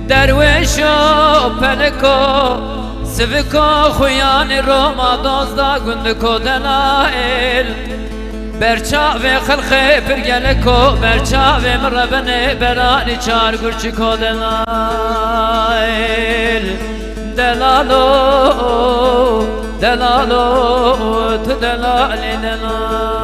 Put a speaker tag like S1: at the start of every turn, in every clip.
S1: درویشو پلکو سوکو خویان روما دازدا گندکو دلائل برچاوه خلقه پرگلکو برچاوه مربنه برانی چار گرچکو دلائل دلالو دلالو تو دلالی دلائل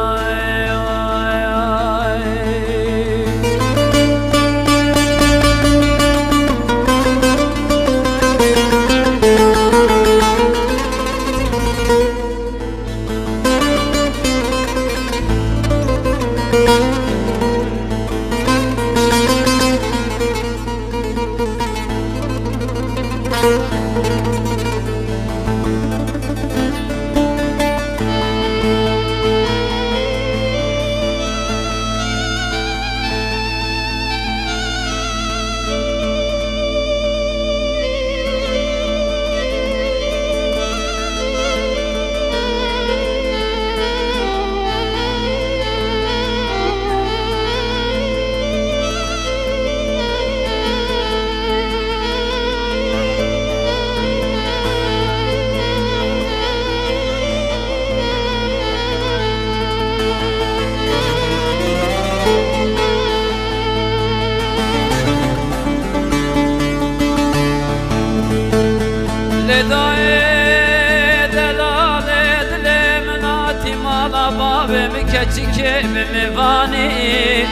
S1: کچیکه میوانی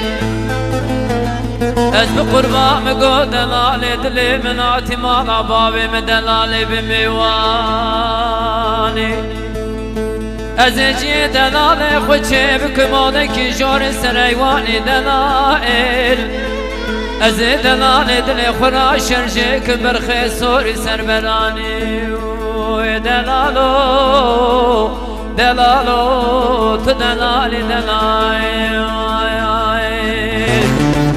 S1: از بقربان گو دلال دل مناتی مالا بابی من دلال بمیوانی از جی دلال خوچه بکماده کی جور سریوانی دلائل از دلال دل خورا شرجه که برخی سوری سربرانی دلالو دلالو تو دلالی دلائل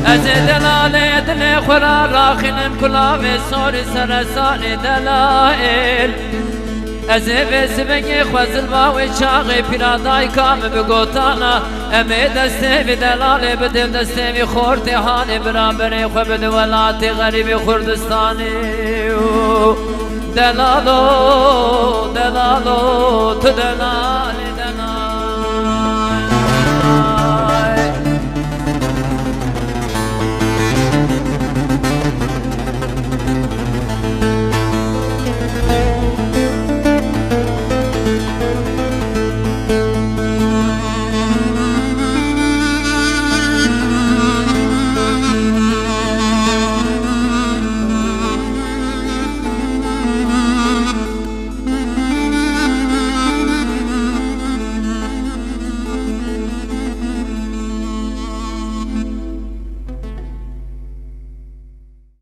S1: از دلال دل خورا راخنم کلاوی سوری سرسانی دلائل از ویس بگی خوزل باوی چاقی پیرادای کام بگوتانا امی دسته بی دلالی بدم دسته بی خورتی هانی برابری خو بده ولاتی غریبی خردستانی دلالو دلالو تو دلال